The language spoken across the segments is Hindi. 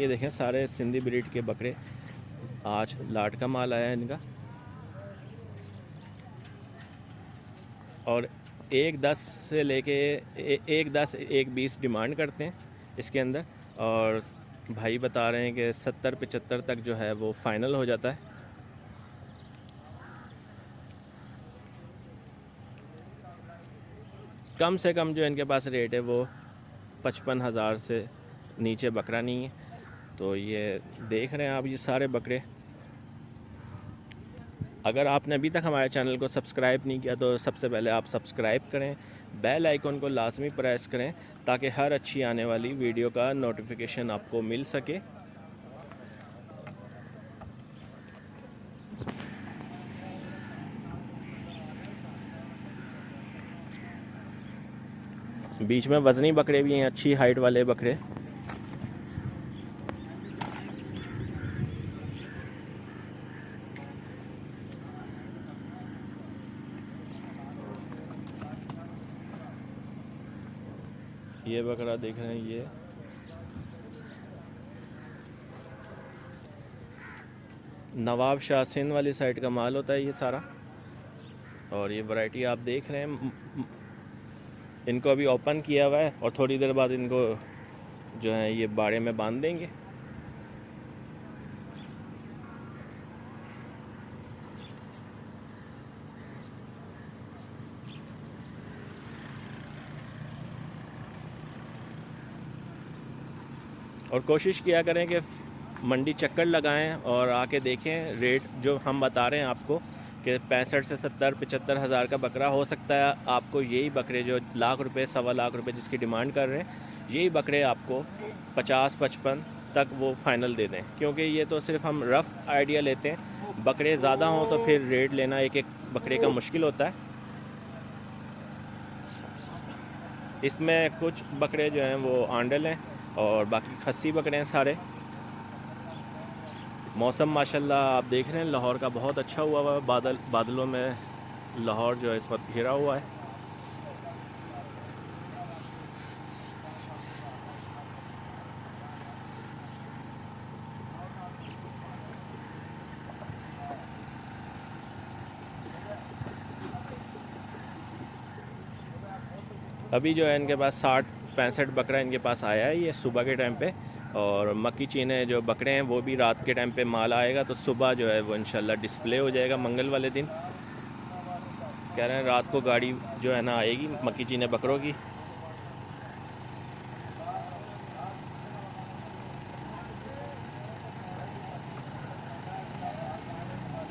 ये देखें सारे सिंधी ब्रीड के बकरे, आज लाट का माल आया है इनका। और 1.10 से लेके 1.10 1.20 डिमांड करते हैं इसके अंदर, और भाई बता रहे हैं कि 70-75 तक जो है वो फ़ाइनल हो जाता है। कम से कम जो इनके पास रेट है वो 55,000 से नीचे बकरा नहीं है। तो ये देख रहे हैं आप ये सारे बकरे। अगर आपने अभी तक हमारे चैनल को सब्सक्राइब नहीं किया तो सबसे पहले आप सब्सक्राइब करें, बेल आइकन को लाजमी प्रेस करें ताकि हर अच्छी आने वाली वीडियो का नोटिफिकेशन आपको मिल सके। बीच में वज़नी बकरे भी हैं, अच्छी हाइट वाले बकरे। ये बकरा देख रहे हैं, ये नवाब शाह सिंध वाली साइड का माल होता है ये सारा। और ये वैरायटी आप देख रहे हैं, इनको अभी ओपन किया हुआ है और थोड़ी देर बाद इनको जो है ये बाड़े में बांध देंगे। और कोशिश किया करें कि मंडी चक्कर लगाएं और आके देखें रेट जो हम बता रहे हैं आपको कि 65 से 70-75 हज़ार का बकरा हो सकता है। आपको यही बकरे जो लाख रुपए 1.25 लाख रुपए जिसकी डिमांड कर रहे हैं, यही बकरे आपको 50-55 तक वो फ़ाइनल दे दें, क्योंकि ये तो सिर्फ हम रफ़ आइडिया लेते हैं। बकरे ज़्यादा हों तो फिर रेट लेना एक एक बकरे का मुश्किल होता है। इसमें कुछ बकरे जो हैं वो आंडल हैं और बाकी खस्सी बकरे हैं सारे। मौसम माशाल्लाह आप देख रहे हैं लाहौर का बहुत अच्छा हुआ है, बादलों में लाहौर जो है इस वक्त घिरा हुआ है। अभी जो है इनके पास 60-65 बकरा इनके पास आया है ये सुबह के टाइम पे। और मक्की चीने जो बकरे हैं वो भी रात के टाइम पे माल आएगा, तो सुबह जो है वो इंशाल्लाह डिस्प्ले हो जाएगा मंगल वाले दिन। कह रहे हैं रात को गाड़ी जो है ना आएगी मक्की चीने बकरों की।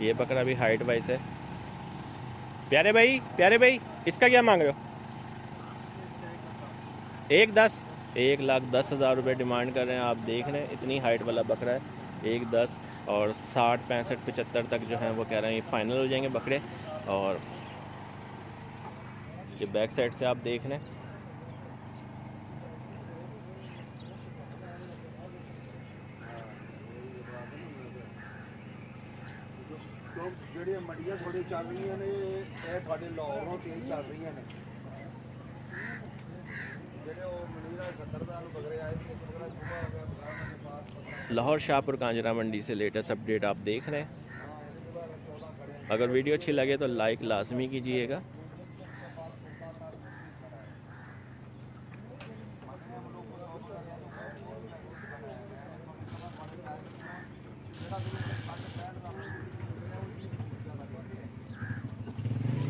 ये बकरा भी हाइट वाइज है। प्यारे भाई इसका क्या मांग रहे हो? 1.10 1,10,000 रुपये डिमांड कर रहे हैं। आप देख रहे हैं इतनी हाइट वाला बकरा है। 1.10 और 60-65-75 तक जो है वो कह रहे हैं ये फ़ाइनल हो जाएंगे बकरे। और ये बैक साइड से आप देख रहे हैं। ਜਿਹੜੀਆਂ ਮੰਡੀਆਂ ਥੋੜੀ ਚੱਲ ਰਹੀਆਂ ਨੇ ਇਹ ਤੁਹਾਡੇ ਲਾਹੌਰੋਂ ਤੇਜ਼ ਚੱਲ ਰਹੀਆਂ ਨੇ। ਜਿਹੜੇ ਉਹ ਮਨੀਰਾ 70,000 ਨੂੰ ਬਗਰੇ ਆਏ ਸੀ, ਬਗਰਾ ਸੁਬਾ ਹੋ ਗਿਆ ਬਗਰਾ के पास। लाहौर शाहपुर कांजरा मंडी से लेटेस्ट अपडेट आप देख रहे हैं। अगर वीडियो अच्छी लगे तो लाइक लाजमी कीजिएगा।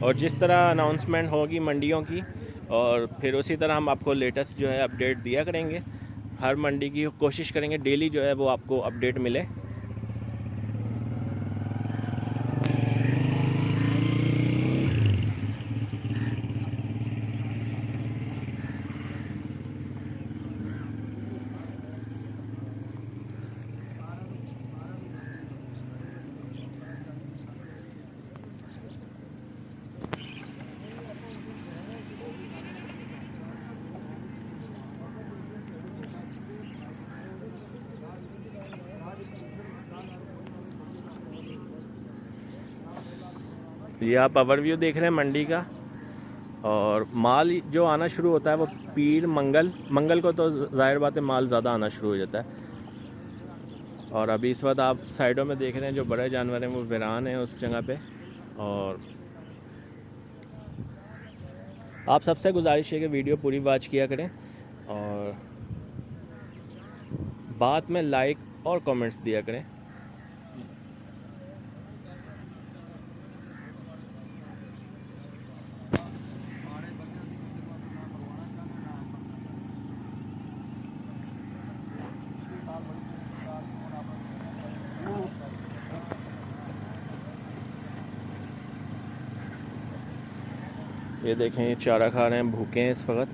और जिस तरह अनाउंसमेंट होगी मंडियों की, और फिर उसी तरह हम आपको लेटेस्ट जो है अपडेट दिया करेंगे। हर मंडी की कोशिश करेंगे डेली जो है वो आपको अपडेट मिले। ये आप ओवरव्यू देख रहे हैं मंडी का। और माल जो आना शुरू होता है वो पीर मंगल को तो ज़ाहिर बात है माल ज़्यादा आना शुरू हो जाता है। और अभी इस वक्त आप साइडों में देख रहे हैं जो बड़े जानवर हैं वो वीरान हैं उस जगह पे। और आप सबसे गुजारिश है कि वीडियो पूरी वॉच किया करें और बाद में लाइक और कमेंट्स दिया करें। ये देखें ये चारा खा रहे हैं, भूखे हैं इस वक्त।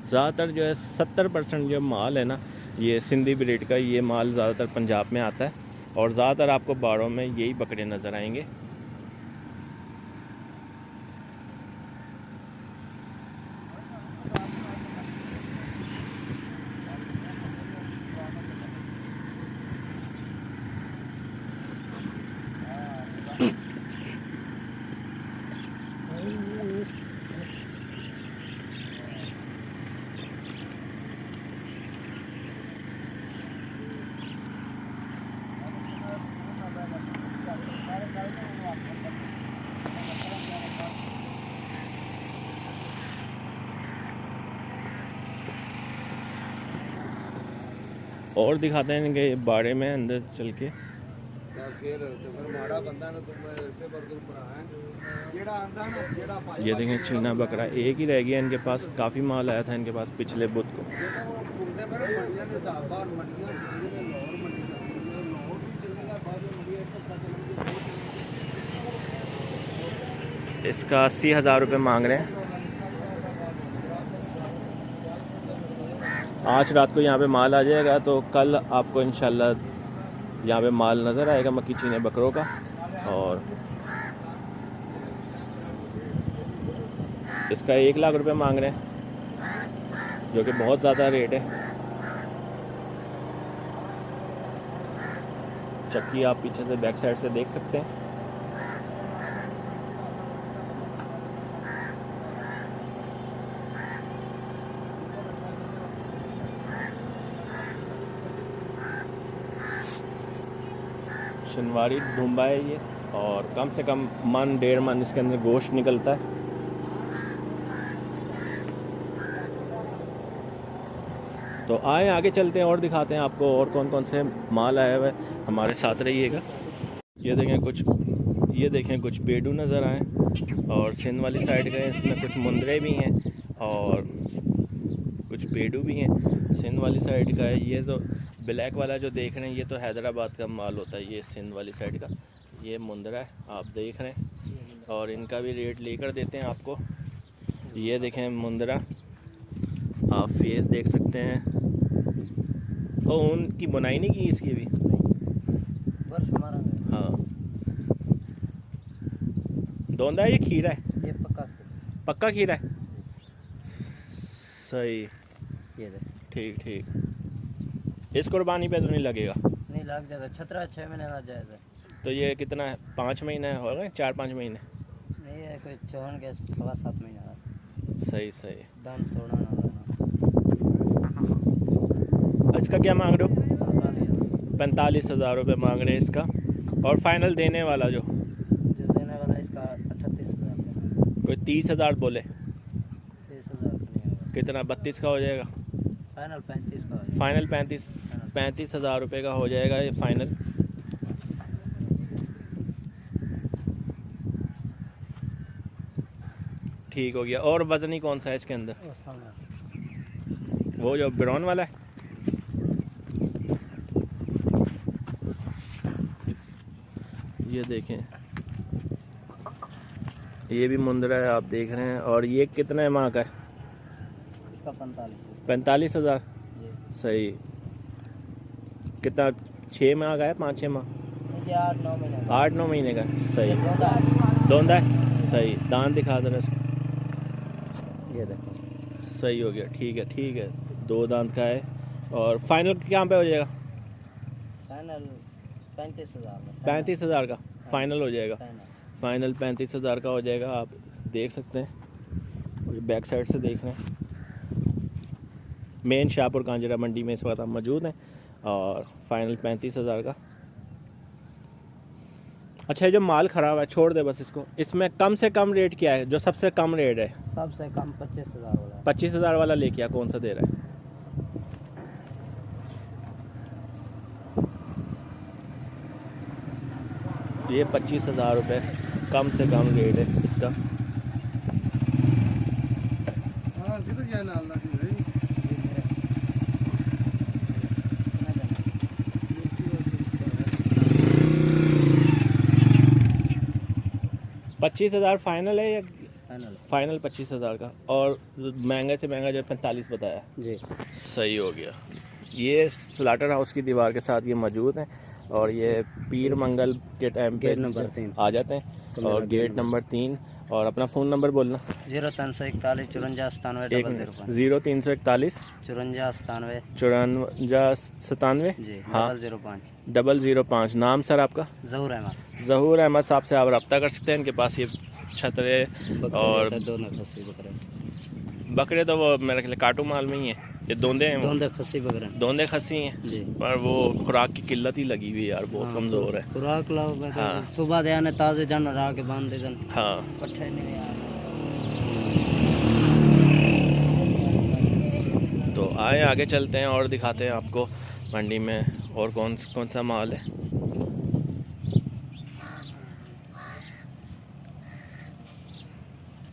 ज़्यादातर जो है 70% जो माल है ना ये सिंधी ब्रीड का, ये माल ज़्यादातर पंजाब में आता है और ज़्यादातर आपको बाड़ों में यही बकरे नज़र आएंगे। और दिखाते हैं इनके बाड़े में अंदर चल के। ये देखें चीना बकरा एक ही रह गया इनके पास, काफ़ी माल आया था इनके पास पिछले बुध को। इसका 80,000 रुपये मांग रहे हैं। आज रात को यहाँ पे माल आ जाएगा तो कल आपको इंशाल्लाह यहाँ पे माल नज़र आएगा मक्की चीने बकरों का। और इसका 1 लाख रुपए मांग रहे हैं जो कि बहुत ज़्यादा रेट है। चक्की आप पीछे से बैक साइड से देख सकते हैं। शनवारी ढूंबा है ये और कम से कम मन 1.5 मन इसके अंदर गोश्त निकलता है। तो आए आगे चलते हैं और दिखाते हैं आपको और कौन कौन से माल आया हुआ है, हमारे साथ रहिएगा। ये देखें कुछ बेडू नज़र आए और सिंध वाली साइड गए, इसमें कुछ मुंदरे भी हैं और कुछ बेडू भी हैं। सिंध वाली साइड का है। ये तो ब्लैक वाला जो देख रहे हैं ये तो हैदराबाद का माल होता है, ये सिंध वाली साइड का। ये मुंदरा है आप देख रहे हैं और इनका भी रेट लेकर देते हैं आपको। ये देखें मुंदरा, आप फेस देख सकते हैं। तो उनकी बुनाई नहीं की इसकी भी। हाँ दोंदा है, ये खीरा है, ये पक्का खीरा है। सही, ये ठीक ठीक। इस कुर्बानी पे तो नहीं लगेगा? नहीं लग जाता, 6 महीने लग जाएगा। तो ये कितना है, 5 महीने हो गए, 4-5 महीने? नहीं है कोई 54 के 7 महीने। सही सही। दाम थोड़ा ना इसका क्या मांग रहे हो? 45,000 रुपये मांग रहे हैं इसका। और फाइनल देने वाला जो देने वाला इसका 38,000। कोई 30,000 बोले? 30,000 नहीं होगा। कितना, 32 का हो जाएगा? फाइनल 35 का हो फाइनल 35,000 रुपये का हो जाएगा ये फाइनल। ठीक हो गया। और वज़नी कौन सा है इसके अंदर? वो जो ब्राउन वाला है। ये देखें ये भी मुंदरा है आप देख रहे हैं। और ये कितना माह का है? इसका 45,000। सही। कितना, 6 माह का है, 5-6 माह? 8-9 महीने। 8-9 महीने का। सही। दोंदा है। सही। दांत दिखा देना इसका। ये देखो सही हो गया। ठीक है ठीक है, 2 दांत का है। और फाइनल क्या पे हो जाएगा? फाइनल 35,000। 35,000 का फाइनल हो जाएगा। फाइनल 35,000 का हो जाएगा। आप देख सकते हैं, बैक साइड से देख रहे हैं। मेन शाहपुर कांजरा मंडी में इस वक्त हम मौजूद हैं और फाइनल 35,000 का। अच्छा, ये जो माल ख़राब है छोड़ दे बस इसको। इसमें कम से कम रेट क्या है, जो सबसे कम रेट है? सबसे कम 25,000 वाला है। 25,000 वाला लेके आ, कौन सा दे रहा है? ये 25,000 रुपये कम से कम रेट है इसका। हाँ किधर जाना अल्लाह की भाई 25,000 फाइनल है या फाइनल फाइनल 25,000 का? और महंगे से महंगा जो 45 बताया, जी। सही हो गया। ये स्लाटर हाउस की दीवार के साथ ये मौजूद हैं और ये पीर मंगल के टाइम पे गेट नंबर 3 आ जाते हैं और गेट नंबर 3। और अपना फ़ोन नंबर बोलना। 0341 54 97 एक 0341 54 94 जी हाँ 005 005। नाम सर आपका? जहूर अहमद। ज़हूर अहमद साहब से आप रब्ता कर सकते हैं। इनके पास ये छतरे और दोनों खस्सी बकरे बकरे तो वो मेरे ख्याल काटू माल में ही है। ये दोंदे हैं, दोंदे खस्सी बकरे दोंदे खस्सी हैं जी। पर वो खुराक की किल्लत ही लगी हुई है यार, बहुत कमज़ोर है। खुराक लाओ हाँ। सुबह दे आने ताज़े जानवर आके बांध दे दन हाँ पट्ठे नहीं यार। तो आए आगे चलते हैं और दिखाते हैं आपको मंडी में और कौन सा माल है।